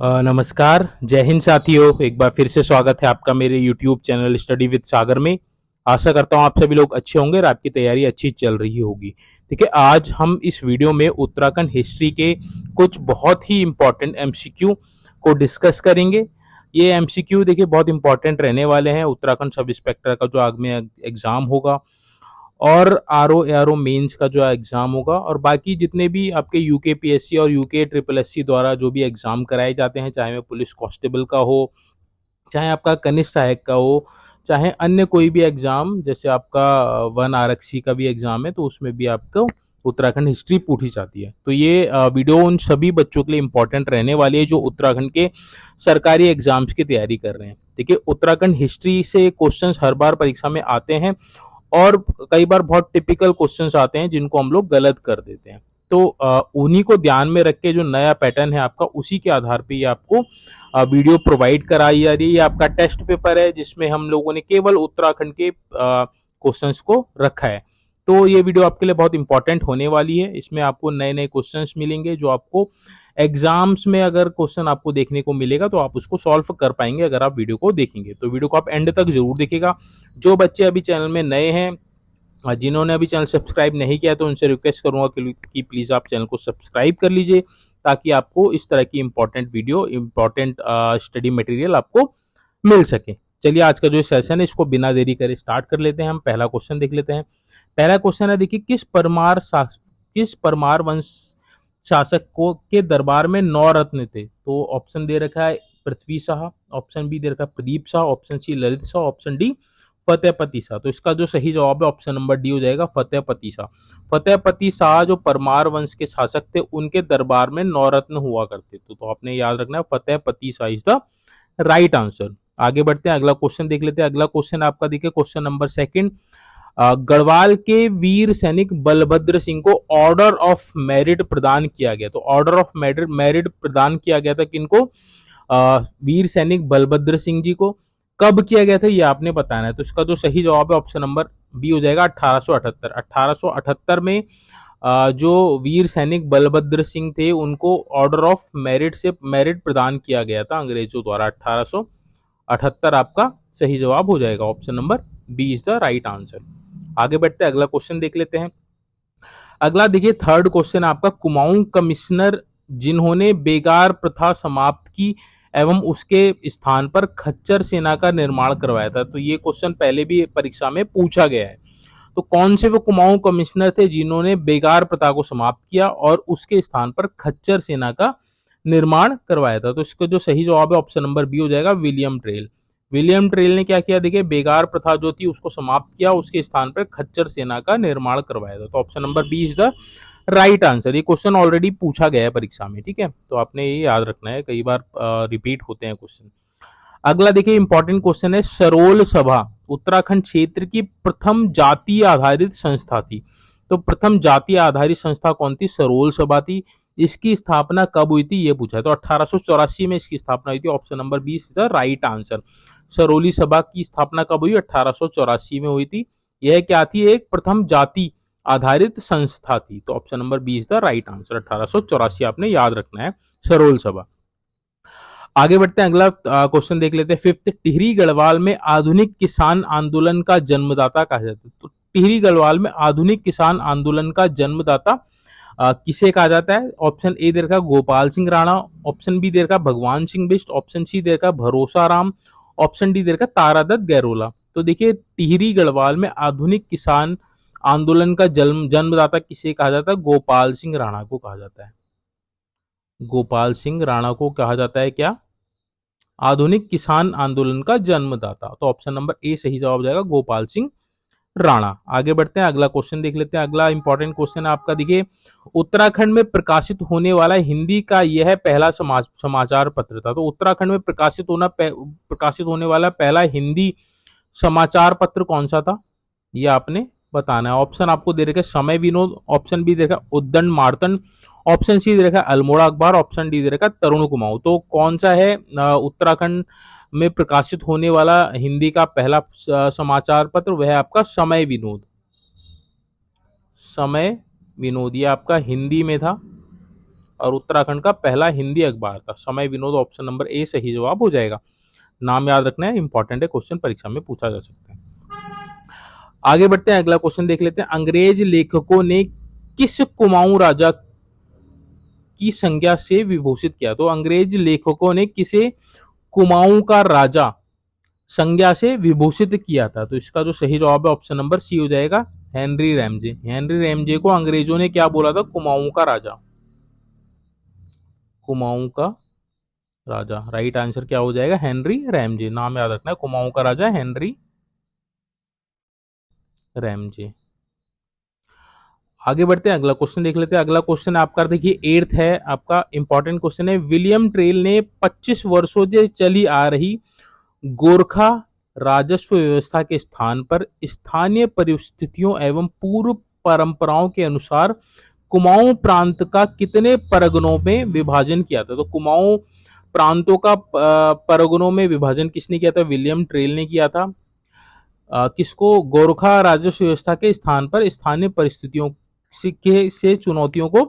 नमस्कार, जय हिंद साथियों। एक बार फिर से स्वागत है आपका मेरे यूट्यूब चैनल स्टडी विद सागर में। आशा करता हूँ आप सभी लोग अच्छे होंगे और आपकी तैयारी अच्छी चल रही होगी। ठीक है, आज हम इस वीडियो में उत्तराखंड हिस्ट्री के कुछ बहुत ही इंपॉर्टेंट एमसीक्यू को डिस्कस करेंगे। ये एमसीक्यू देखिए बहुत इंपॉर्टेंट रहने वाले हैं। उत्तराखंड सब इंस्पेक्टर का जो आगे एग्जाम होगा और आरओ एआरओ मेंस का जो एग्जाम होगा और बाकी जितने भी आपके यूके पीएससी और यूके ट्रिपल एससी द्वारा जो भी एग्जाम कराए जाते हैं, चाहे वो पुलिस कांस्टेबल का हो, चाहे आपका कनिष्ठ सहायक का हो, चाहे अन्य कोई भी एग्जाम जैसे आपका वन आरक्षी का भी एग्जाम है, तो उसमें भी आपको उत्तराखंड हिस्ट्री पूछी जाती है। तो ये वीडियो उन सभी बच्चों के लिए इंपॉर्टेंट रहने वाली है जो उत्तराखंड के सरकारी एग्जाम्स की तैयारी कर रहे हैं। देखिए, उत्तराखंड हिस्ट्री से क्वेश्चंस हर बार परीक्षा में आते हैं और कई बार बहुत टिपिकल क्वेश्चंस आते हैं जिनको हम लोग गलत कर देते हैं। तो उन्हीं को ध्यान में रख के जो नया पैटर्न है आपका, उसी के आधार पे ये आपको वीडियो प्रोवाइड कराई जा रही है। ये आपका टेस्ट पेपर है जिसमें हम लोगों ने केवल उत्तराखंड के क्वेश्चंस को रखा है। तो ये वीडियो आपके लिए बहुत इंपॉर्टेंट होने वाली है। इसमें आपको नए नए क्वेश्चंस मिलेंगे जो आपको एग्जाम्स में अगर क्वेश्चन आपको देखने को मिलेगा तो आप उसको सॉल्व कर पाएंगे अगर आप वीडियो को देखेंगे। तो वीडियो को आप एंड तक जरूर देखिएगा। जो बच्चे अभी चैनल में नए हैं, जिन्होंने अभी चैनल सब्सक्राइब नहीं किया, तो उनसे रिक्वेस्ट करूंगा कि प्लीज आप चैनल को सब्सक्राइब कर लीजिए ताकि आपको इस तरह की important video, important study material आपको मिल सके। चलिए, आज का जो सेशन है इसको बिना देरी करे स्टार्ट कर लेते हैं। हम पहला क्वेश्चन देख लेते हैं। पहला क्वेश्चन है, देखिए, किस परमार वंश शासक को के दरबार में 9 रत्न थे? तो ऑप्शन दे रखा है पृथ्वी शाह, ऑप्शन बी दे रखा है Pradeep Shah, option C Lalit Shah, option D Fatehpati Shah. तो इसका जो सही जवाब है ऑप्शन नंबर डी हो जाएगा, फतेहपति शाह। फतेहपति शाह जो परमार वंश के शासक थे, उनके दरबार में 9 रत्न हुआ करते थे। तो आपने याद रखना है, Fatehpati Shah is the right answer. आगे बढ़ते हैं, अगला क्वेश्चन देख लेते हैं। अगला क्वेश्चन आपका देखिए, क्वेश्चन नंबर सेकंड। गढ़वाल के वीर सैनिक बलभद्र सिंह को ऑर्डर ऑफ मेरिट प्रदान किया गया। तो ऑर्डर ऑफ मेरिट प्रदान किया गया था किनको? वीर सैनिक बलभद्र सिंह जी को। कब किया गया था ये आपने बताना है। तो इसका जो सही जवाब है ऑप्शन नंबर बी हो जाएगा, 1878। 1878 में जो वीर सैनिक बलभद्र सिंह थे उनको ऑर्डर ऑफ मेरिट प्रदान किया गया था अंग्रेजों द्वारा। 1878 आपका सही जवाब हो जाएगा, option number B is the right answer. आगे बढ़ते हैं, अगला क्वेश्चन देख लेते हैं। अगला देखिए, थर्ड क्वेश्चन आपका, कुमाऊं कमिश्नर जिन्होंने बेगार प्रथा समाप्त की एवं उसके स्थान पर खच्चर सेना का निर्माण करवाया था। तो ये क्वेश्चन पहले भी परीक्षा में पूछा गया है। तो कौन से वो कुमाऊं कमिश्नर थे जिन्होंने बेगार प्रथा को समाप्त किया और उसके स्थान पर खच्चर सेना का निर्माण करवाया था? तो इसका जो सही जवाब है ऑप्शन नंबर बी हो जाएगा, विलियम ट्रेल। विलियम ट्रेल ने क्या किया? देखिए, बेगार प्रथा जो थी उसको समाप्त किया, उसके स्थान पर खच्चर सेना का निर्माण करवाया था। तो option number B is the right answer. ये क्वेश्चन ऑलरेडी पूछा गया है परीक्षा में, ठीक है, तो आपने ये याद रखना है, कई बार रिपीट होते हैं क्वेश्चन। अगला देखिए, इंपॉर्टेंट क्वेश्चन है, सरोल सभा उत्तराखंड क्षेत्र की प्रथम जाति आधारित संस्था थी। तो प्रथम जाति आधारित संस्था कौन थी? सरोल सभा थी। इसकी स्थापना कब हुई थी ये पूछा है। तो 1884 में इसकी स्थापना हुई थी, option number B is the right answer. Saroli Sabha की स्थापना कब हुई? 1884 में हुई थी। यह क्या थी? एक प्रथम जाति आधारित संस्था थी। तो option number B is the right answer, 1884 आपने याद रखना है, सरोल सभा। आगे बढ़ते हैं, अगला क्वेश्चन देख लेते हैं। फिफ्थ, टिहरी गढ़वाल में आधुनिक किसान आंदोलन का जन्मदाता कहा जाता है। तो टिहरी गढ़वाल में आधुनिक किसान आंदोलन का जन्मदाता किसे कहा जाता है? ऑप्शन ए दे रखा गोपाल सिंह राणा, ऑप्शन बी दे रखा भगवान सिंह बिष्ट, ऑप्शन सी दे रखा भरोसा राम, ऑप्शन डी दे रखा तारादत्त गैरोला। तो देखिए, टिहरी गढ़वाल में आधुनिक किसान आंदोलन का जन्मदाता किसे कहा जाता है? गोपाल सिंह राणा को कहा जाता है। गोपाल सिंह राणा को कहा जाता है क्या? आधुनिक किसान आंदोलन का जन्मदाता। तो ऑप्शन नंबर ए सही जवाब हो जाएगा, गोपाल सिंह राणा। आगे बढ़ते हैं, अगला क्वेश्चन देख लेते हैं। अगला इंपॉर्टेंट क्वेश्चन है आपका, देखिए, उत्तराखंड में प्रकाशित होने वाला हिंदी का यह पहला समाचार पत्र था। तो उत्तराखंड में प्रकाशित होने वाला पहला हिंदी समाचार पत्र कौन सा था ये आपने बताना है। ऑप्शन आपको दे रखा है समय विनोद, ऑप्शन बी दे रखा है उद्दंड मार्तंड, ऑप्शन सी दे रखा है अल्मोड़ा अखबार, ऑप्शन डी दे रखा है तरुण कुमाऊं। तो कौन सा है उत्तराखंड में प्रकाशित होने वाला हिंदी का पहला समाचार पत्र? वह है आपका समय विनोद। समय विनोद ये आपका हिंदी में था और उत्तराखंड का पहला हिंदी अखबार था? समय विनोद ऑप्शन नंबर ए सही जवाब हो जाएगा। नाम याद रखना है, इंपॉर्टेंट है, क्वेश्चन परीक्षा में पूछा जा सकता है। आगे बढ़ते हैं, अगला क्वेश्चन देख लेते हैं। अंग्रेज लेखकों ने किस कुमाऊं राजा की संज्ञा से विभूषित किया? तो अंग्रेज लेखकों ने किसे कुमाऊं का राजा संज्ञा से विभूषित किया था? तो इसका जो सही जवाब है ऑप्शन नंबर सी हो जाएगा, हेनरी रैमजे। हेनरी रैमजे को अंग्रेजों ने क्या बोला था? कुमाऊं का राजा। कुमाऊं का राजा, राइट आंसर क्या हो जाएगा? Henry Ramsay. नाम याद रखना है, कुमाऊं का राजा हेनरी रैमजे। आगे बढ़ते हैं, अगला क्वेश्चन देख लेते हैं। अगला क्वेश्चन आपका देखिए 8th है, आपका इंपॉर्टेंट क्वेश्चन है। विलियम ट्रेल ने 25 वर्षों से चली आ रही गोरखा राजस्व व्यवस्था के स्थान पर स्थानीय परिस्थितियों एवं पूर्व परंपराओं के अनुसार कुमाऊं प्रांत का कितने परगनों में विभाजन किया था? तो कुमाऊं प्रांतों का परगनों में विभाजन किसने किया था? विलियम ट्रेल ने किया था। किसको? गोरखा राजस्व व्यवस्था के स्थान पर स्थानीय परिस्थितियों से चुनौतियों को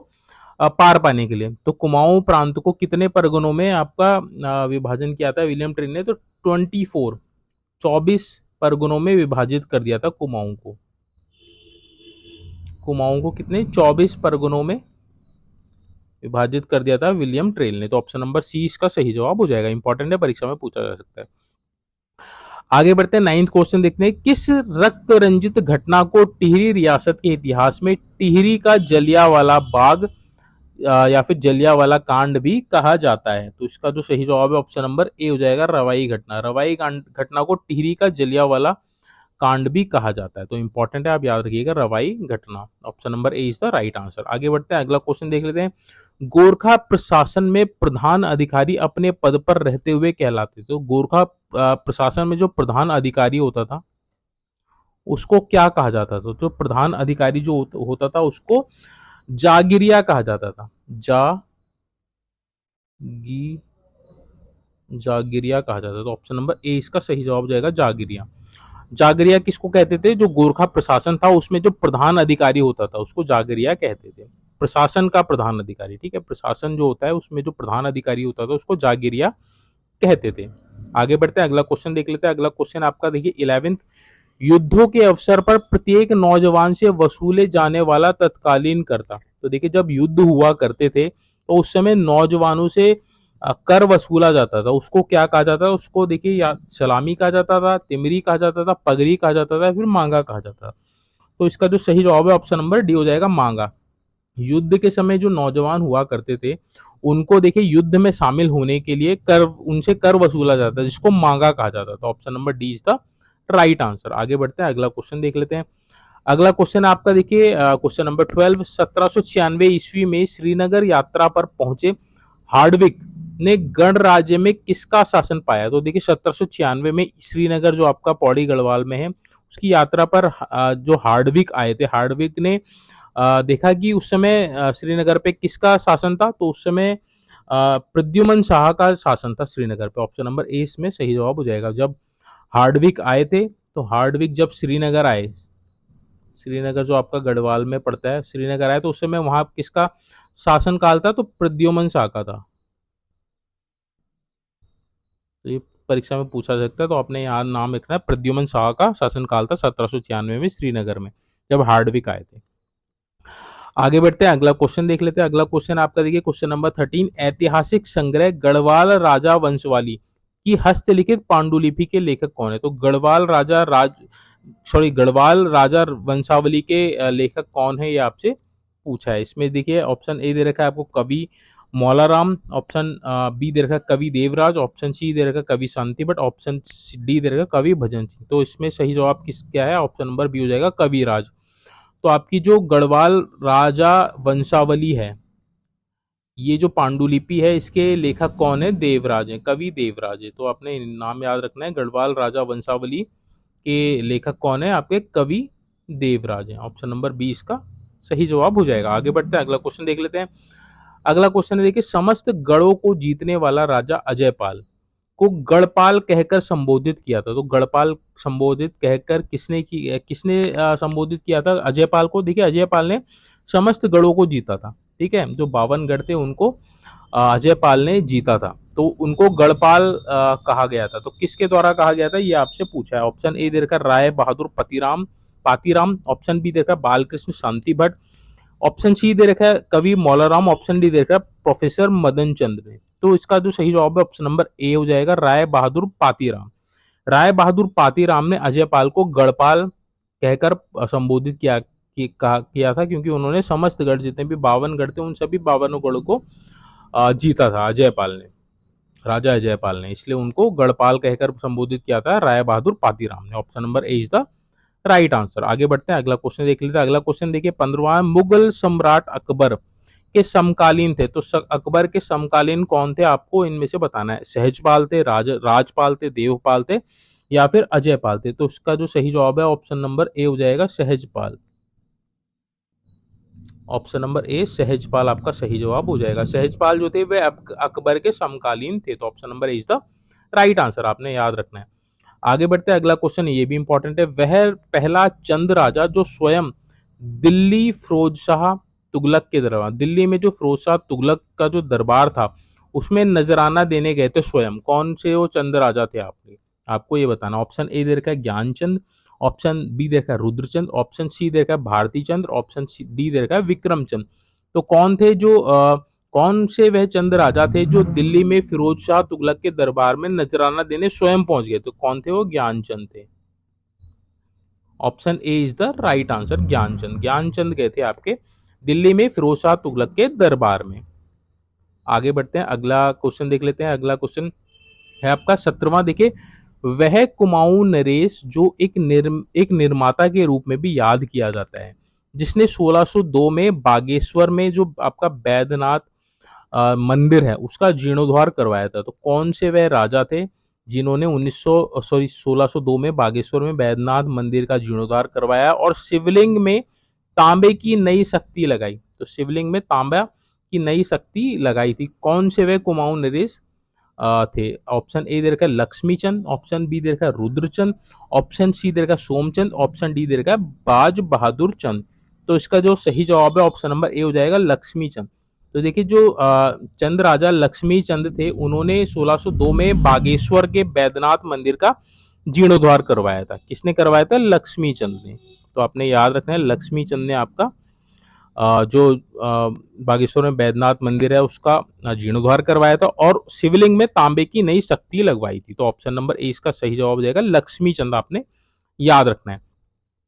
पार पाने के लिए। तो कुमाऊं प्रांत को कितने परगनों में आपका विभाजन किया था विलियम ट्रेल ने? तो 24 परगनों में विभाजित कर दिया था कुमाऊं को। कुमाऊं को कितने? 24 परगनों में विभाजित कर दिया था विलियम ट्रेल ने। तो ऑप्शन नंबर सी इसका सही जवाब हो जाएगा। इंपॉर्टेंट है, परीक्षा में पूछा जा सकता है। आगे बढ़ते हैं, 9th क्वेश्चन देखते हैं। किस रक्त रंजित घटना को टिहरी रियासत के इतिहास में टिहरी का जलियांवाला बाग या फिर जलियांवाला कांड भी कहा जाता है? तो इसका जो सही जवाब है ऑप्शन नंबर ए हो जाएगा, रवाई घटना। रवाई घटना को टिहरी का जलियांवाला कांड भी कहा जाता है। तो इंपॉर्टेंट है, आप याद रखिएगा, रवाई घटना। Option number A is the right answer. आगे बढ़ते हैं, अगला क्वेश्चन देख लेते हैं। गोरखा प्रशासन में प्रधान अधिकारी अपने पद पर रहते हुए कहलाते। तो गोरखा प्रशासन में जो प्रधान अधिकारी होता था उसको क्या कहा जाता था? तो प्रधान अधिकारी जो होता था उसको जागिरिया कहा जाता था। जागिरिया कहा जाता था। तो ऑप्शन नंबर ए इसका सही जवाब हो जाएगा, जागिरिया। जागरिया किसको कहते थे? जो गोरखा प्रशासन था उसमें जो प्रधान अधिकारी होता था उसको जागरिया कहते थे। प्रशासन का प्रधान अधिकारी, ठीक है, प्रशासन जो होता है उसमें जो प्रधान अधिकारी होता था उसको जागरिया कहते थे। आगे बढ़ते हैं, अगला क्वेश्चन देख लेते हैं। अगला क्वेश्चन आपका देखिए 11th। युद्धों के अवसर पर प्रत्येक नौजवान से वसूले जाने वाला तत्कालीन करता। तो देखिए जब युद्ध हुआ करते थे तो उस समय नौजवानों से कर वसूला जाता था, उसको क्या कहा जाता था? उसको देखिए या सलामी कहा जाता था, तिमरी कहा जाता था, पगड़ी कहा जाता था, फिर मांगा कहा जाता था। तो इसका जो सही जवाब है ऑप्शन नंबर डी हो जाएगा, मांगा। युद्ध के समय जो नौजवान हुआ करते थे उनको देखिए युद्ध में शामिल होने के लिए उनसे कर वसूला जाता है, जिसको मांगा कहा जाता था। Option number D is the right answer. आगे बढ़ते हैं, अगला क्वेश्चन देख लेते हैं। अगला क्वेश्चन आपका देखिए क्वेश्चन नंबर 12। 1796 ईस्वी में श्रीनगर यात्रा पर पहुंचे हार्डविक ने गणराज्य में किसका शासन पाया? तो देखिए 1796 में श्रीनगर जो आपका पौड़ी गढ़वाल में है उसकी यात्रा पर जो हार्डविक आए थे, हार्डविक ने देखा कि उस समय श्रीनगर पे किसका शासन था? तो उस समय प्रद्युमन शाह का शासन था श्रीनगर पे। ऑप्शन नंबर ए इसमें सही जवाब हो जाएगा। जब हार्डविक आए थे तो हार्डविक जब श्रीनगर आए, श्रीनगर जो आपका गढ़वाल में पड़ता है, श्रीनगर आए तो उस समय वहां किसका शासन काल था? तो प्रद्युमन शाह का था। तो ये परीक्षा में पूछा जा सकता है, तो आपने यहाँ नाम लिखना है, प्रद्युमन शाह का शासनकाल था 1796 में श्रीनगर में जब हार्डविक आए थे। आगे बढ़ते हैं, अगला क्वेश्चन देख लेते हैं। अगला क्वेश्चन आपका देखिए क्वेश्चन नंबर 13। ऐतिहासिक संग्रह गढ़वाल राजा वंशवाली की हस्तलिखित पांडुलिपि के लेखक कौन है? तो गढ़वाल राजा वंशावली के लेखक कौन है, ये आपसे पूछा है। इसमें देखिए ऑप्शन ए दे रखा है आपको कवि मौलाराम, ऑप्शन बी दे रखा कवि देवराज, ऑप्शन सी दे रखा कवि शांति भट्ट, ऑप्शन डी दे रखा कवि भजन सिंह। तो इसमें सही जवाब क्या है? ऑप्शन नंबर बी हो जाएगा, कविराज। तो आपकी जो गढ़वाल राजा वंशावली है, ये जो पांडुलिपि है इसके लेखक कौन है? देवराज है, कवि देवराज है। तो आपने नाम याद रखना है, गढ़वाल राजा वंशावली के लेखक कौन है? आपके कवि देवराज है। ऑप्शन नंबर 20 का सही जवाब हो जाएगा। आगे बढ़ते हैं, अगला क्वेश्चन देख लेते हैं। अगला क्वेश्चन है देखिए, समस्त गढ़ों को जीतने वाला राजा अजयपाल को गढ़पाल कहकर संबोधित किया था। तो गढ़पाल संबोधित कहकर किसने संबोधित किया था अजयपाल को? देखिए अजयपाल ने समस्त गढ़ों को जीता था। ठीक है, जो 52 गढ़ थे उनको अजयपाल ने जीता था, तो उनको गढ़पाल कहा गया था। तो किसके द्वारा कहा गया था ये आपसे पूछा है। ऑप्शन ए दे रखा है राय बहादुर पातीराम, ऑप्शन बी दे रखा है बालकृष्ण शांति भट्ट, ऑप्शन सी दे रखा है कवि मौलाराम, ऑप्शन डी दे रखा है प्रोफेसर मदन चंद्र ने। तो इसका जो सही जवाब है ऑप्शन नंबर ए हो जाएगा, राय बहादुर पातीराम। राय बहादुर पातीराम ने अजयपाल को गढ़पाल कहकर संबोधित किया था, क्योंकि उन्होंने समस्त गढ़ जितने भी 52 गढ़ थे उन सभी 52 गढ़ों को जीता था अजयपाल ने, राजा अजयपाल ने, इसलिए उनको गढ़पाल कहकर संबोधित किया था राय बहादुर पातीराम ने। Option number A is the right answer. आगे बढ़ते हैं, अगला क्वेश्चन देख लेते हैं। अगला क्वेश्चन देखिए, 15वां मुगल सम्राट अकबर के समकालीन थे, तो अकबर के समकालीन कौन थे आपको इनमें से बताना है। सहजपाल थे, राजपाल थे, देवपाल थे, या फिर अजयपाल थे। तो उसका जो सही जवाब है ऑप्शन नंबर ए हो जाएगा, Sahajpal. Option number A Sahajpal आपका सही जवाब हो जाएगा। सहजपाल जो थे वे अकबर के समकालीन थे, तो option number A is the right answer, आपने याद रखना है। आगे बढ़ते हैं, अगला क्वेश्चन ये भी इंपॉर्टेंट है। वह पहला चंद राजा जो स्वयं दिल्ली फिरोज शाह तुगलक के दरबार, दिल्ली में जो फिरोज शाह तुगलक का जो दरबार था उसमें नजराना देने गए थे स्वयं, कौन से वो चंद राजा थे आपको ये बताना। ऑप्शन ए दे रखा है ज्ञानचंद, ऑप्शन बी दे रखा है रुद्रचंद, ऑप्शन सी दे रखा है भारती चंद्र, ऑप्शन डी दे रखा है विक्रम चंद। तो कौन से वह चंद राजा थे जो दिल्ली में फिरोज शाह तुगलक के दरबार में नजराना देने स्वयं पहुंच गए? तो कौन थे वो? ज्ञानचंद थे। Option A is the right answer, Gyanchand. Gyanchand गए थे आपके दिल्ली में फिरोज शाह तुगलक के दरबार में। आगे बढ़ते हैं, अगला क्वेश्चन देख लेते हैं। अगला क्वेश्चन है आपका 17वां। देखिए, वह कुमाऊं नरेश जो एक निर्माता के रूप में भी याद किया जाता है, जिसने 1602 में बागेश्वर में जो आपका बैद्यनाथ मंदिर है उसका जीर्णोद्धार करवाया था। तो कौन से वह राजा थे जिन्होंने 1602 में बागेश्वर में बैद्यनाथ मंदिर का जीर्णोद्धार करवाया और शिवलिंग में तांबे की नई शक्ति लगाई? तो शिवलिंग में तांबा की नई शक्ति लगाई थी, कौन से वे कुमाऊं नरेश थे? ऑप्शन ए दे रखा है लक्ष्मीचंद, ऑप्शन बी दे रखा है रुद्रचंद, ऑप्शन सी दे रखा है सोमचंद, ऑप्शन डी दे रखा है बाज बहादुर चंद। तो इसका जो सही जवाब है ऑप्शन नंबर ए हो जाएगा, लक्ष्मीचंद। तो देखिए, जो चंद राजा लक्ष्मी चंद थे उन्होंने 1602 में बागेश्वर के बैद्यनाथ मंदिर का जीर्णोद्धार करवाया था। किसने करवाया था? लक्ष्मी चंद ने। तो आपने याद रखना है, लक्ष्मी चंद ने आपका जो बागेश्वर में बैद्यनाथ मंदिर है उसका जीर्णोद्धार करवाया था और शिवलिंग में तांबे की नई शक्ति लगवाई थी। तो ऑप्शन नंबर ए इसका सही जवाब हो जाएगा, लक्ष्मी चंद, आपने याद रखना है।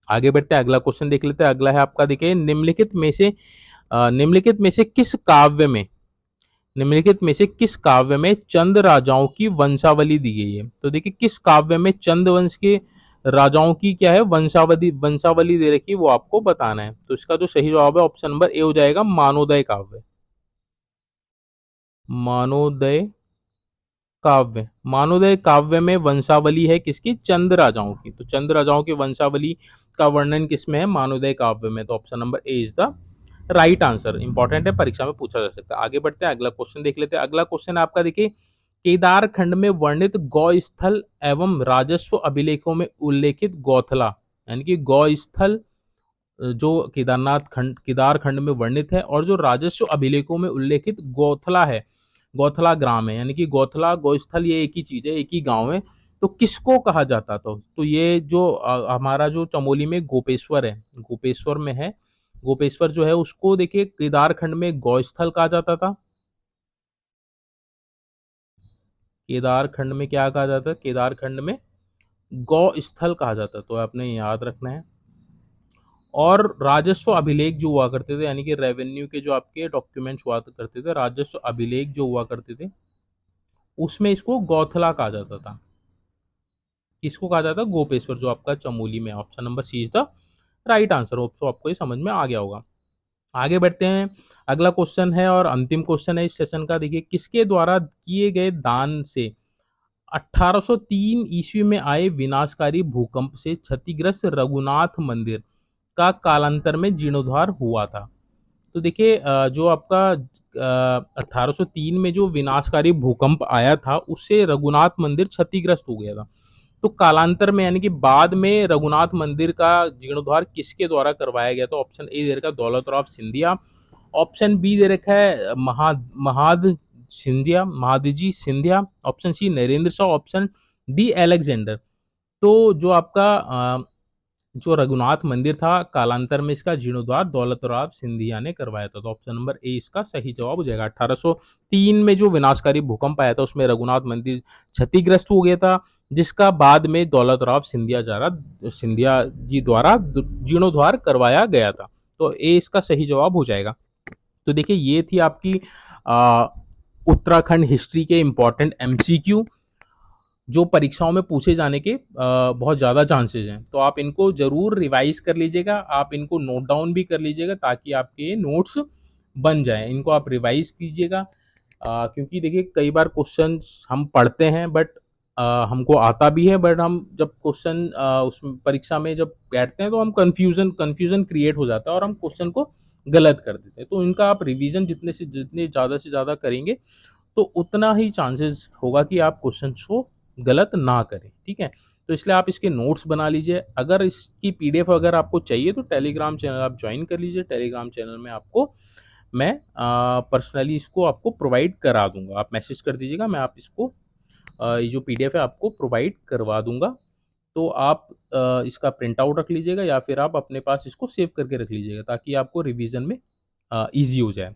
आगे बढ़ते हैं, अगला क्वेश्चन देख लेते हैं। अगला है आपका, देखिए, निम्नलिखित में से किस काव्य में चंद राजाओं की वंशावली दी गई है? तो देखिए, किस काव्य में चंद वंश के राजाओं की क्या है वंशावली दे रखी, वो आपको बताना है। तो इसका जो सही जवाब है ऑप्शन नंबर ए हो जाएगा, मानोदय काव्य। मानोदय काव्य में वंशावली है किसकी? चंद राजाओं की। तो चंद राजाओं की वंशावली का वर्णन किसमें है? मानोदय काव्य में। तो option number A is the right answer. Important है, परीक्षा में पूछा जा सकता है। आगे बढ़ते हैं, अगला क्वेश्चन देख लेते हैं। अगला क्वेश्चन आपका, देखिए, केदार खंड में वर्णित गौ स्थल एवं राजस्व अभिलेखों में उल्लेखित गौथला, यानी कि गौ स्थल जो केदार खंड में वर्णित है और जो राजस्व अभिलेखों में उल्लेखित गौथला है, गौथला ग्राम है, यानी कि गौथला गौस्थल, ये एक ही चीज है, एक ही गांव है। तो किसको कहा जाता था? तो ये जो हमारा जो चमोली में गोपेश्वर है, गोपेश्वर में है, गोपेश्वर जो है उसको देखिए केदार खंड में गौस्थल कहा जाता था। केदार खंड में क्या कहा जाता है? केदार खंड में गौ स्थल कहा जाता है। तो आपने याद रखना है। और राजस्व अभिलेख जो हुआ करते थे, यानी कि रेवेन्यू के जो आपके डॉक्यूमेंट्स हुआ करते थे, राजस्व अभिलेख जो हुआ करते थे, उसमें इसको गौथला कहा जाता था। किसको कहा जाता है? गोपेश्वर, जो आपका चमोली में। Option number C is the right answer. Hope so आपको ये समझ में आ गया होगा। आगे बढ़ते हैं, अगला क्वेश्चन है और अंतिम क्वेश्चन है इस सेशन का। देखिए, किसके द्वारा किए गए दान से 1803 ईस्वी में आए विनाशकारी भूकंप से क्षतिग्रस्त रघुनाथ मंदिर का कालांतर में जीर्णोद्धार हुआ था? तो देखिए, जो आपका 1803 में जो विनाशकारी भूकंप आया था उससे रघुनाथ मंदिर क्षतिग्रस्त हो गया था। तो कालांतर में, यानी कि बाद में, रघुनाथ मंदिर का जीर्णोद्धार किसके द्वारा करवाया गया? तो ऑप्शन ए दे रखा है दौलत राव सिंधिया, ऑप्शन बी दे रखा है Mahadji Scindia, option C Narendra Shah, option D Alexander. तो जो आपका जो रघुनाथ मंदिर था कालांतर में इसका जीर्णोद्धार दौलतराव सिंधिया ने करवाया था। तो ऑप्शन नंबर ए इसका सही जवाब हो जाएगा। 1803 में जो विनाशकारी भूकंप आया था उसमें रघुनाथ मंदिर क्षतिग्रस्त हो गया था, जिसका बाद में दौलतराव सिंधिया जी द्वारा जीर्णोद्धार करवाया गया था। तो ए इसका सही जवाब हो जाएगा। तो देखिए ये थी आपकी आ, उत्तराखंड हिस्ट्री के इंपॉर्टेंट एमसीक्यू जो परीक्षाओं में पूछे जाने के बहुत ज़्यादा चांसेस हैं। तो आप इनको ज़रूर रिवाइज कर लीजिएगा, आप इनको नोट डाउन भी कर लीजिएगा ताकि आपके नोट्स बन जाएं। इनको आप रिवाइज कीजिएगा, क्योंकि देखिए कई बार क्वेश्चन हम पढ़ते हैं बट हमको आता भी है, बट हम जब क्वेश्चन उस परीक्षा में जब बैठते हैं तो हम कन्फ्यूजन क्रिएट हो जाता है और हम क्वेश्चन को गलत कर देते हैं। तो इनका आप रिवीजन जितने ज़्यादा से ज़्यादा करेंगे तो उतना ही चांसेस होगा कि आप क्वेश्चन को गलत ना करें। ठीक है, तो इसलिए आप इसके नोट्स बना लीजिए। अगर इसकी पीडीएफ अगर आपको चाहिए तो टेलीग्राम चैनल आप ज्वाइन कर लीजिए। टेलीग्राम चैनल में आपको मैं पर्सनली इसको आपको प्रोवाइड करा दूंगा। आप मैसेज कर दीजिएगा, मैं आप इसको ये जो पीडीएफ है आपको प्रोवाइड करवा दूंगा। तो आप इसका प्रिंट आउट रख लीजिएगा या फिर आप अपने पास इसको सेव करके रख लीजिएगा ताकि आपको रिवीजन में ईजी हो जाए।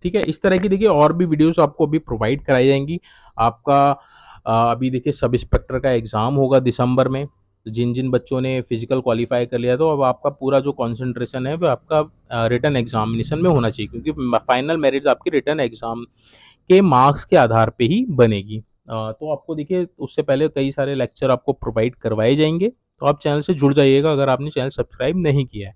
ठीक है, इस तरह की देखिए और भी वीडियोस आपको अभी प्रोवाइड कराई जाएंगी। आपका अभी देखिए सब इंस्पेक्टर का एग्ज़ाम होगा दिसंबर में। जिन जिन बच्चों ने फिजिकल क्वालिफाई कर लिया तो अब आपका पूरा जो कंसंट्रेशन है वो आपका रिटन एग्जामिनेशन में होना चाहिए, क्योंकि फाइनल मेरिट आपकी रिटन एग्जाम के मार्क्स के आधार पे ही बनेगी। तो आपको देखिए उससे पहले कई सारे लेक्चर आपको प्रोवाइड करवाए जाएंगे। तो आप चैनल से जुड़ जाइएगा अगर आपने चैनल सब्सक्राइब नहीं किया है।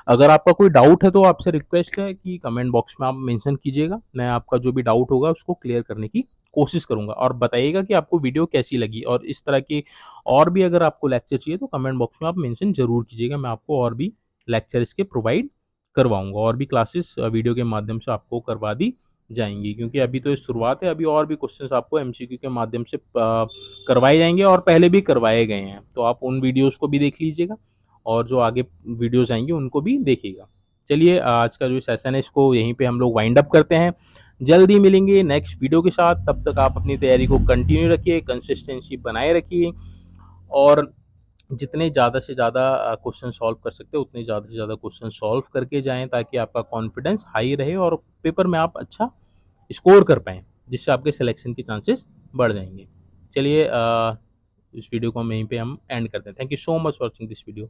अगर आपका कोई डाउट है तो आपसे रिक्वेस्ट है कि कमेंट बॉक्स में आप मेंशन कीजिएगा, मैं आपका जो भी डाउट होगा उसको क्लियर करने की कोशिश करूंगा। और बताइएगा कि आपको वीडियो कैसी लगी, और इस तरह की और भी अगर आपको लेक्चर चाहिए तो कमेंट बॉक्स में आप मेंशन जरूर कीजिएगा। मैं आपको और भी लेक्चर इसके प्रोवाइड करवाऊंगा, और भी क्लासेस वीडियो के माध्यम से आपको करवा दी जाएंगी, क्योंकि अभी तो ये शुरुआत है। अभी और भी क्वेश्चंस आपको एमसीक्यू के माध्यम से करवाए जाएंगे और पहले भी करवाए गए हैं। तो आप उन वीडियोस को भी देख लीजिएगा और जो आगे वीडियोस आएंगी उनको भी देखिएगा। चलिए आज का जो सेशन है इसको यहीं पे हम लोग वाइंड अप करते हैं। जल्दी मिलेंगे नेक्स्ट वीडियो के साथ। तब तक आप अपनी तैयारी को कंटिन्यू रखिए, कंसिस्टेंसी बनाए रखिए, और जितने ज़्यादा से ज़्यादा क्वेश्चन सॉल्व कर सकते हैं उतने ज़्यादा से ज़्यादा क्वेश्चन सॉल्व करके जाएं, ताकि आपका कॉन्फिडेंस हाई रहे और पेपर में आप अच्छा स्कोर कर पाएँ, जिससे आपके सिलेक्शन के चांसेस बढ़ जाएंगे। चलिए इस वीडियो को हम यहीं पे हम एंड करते हैं। Thank you so much for watching this video.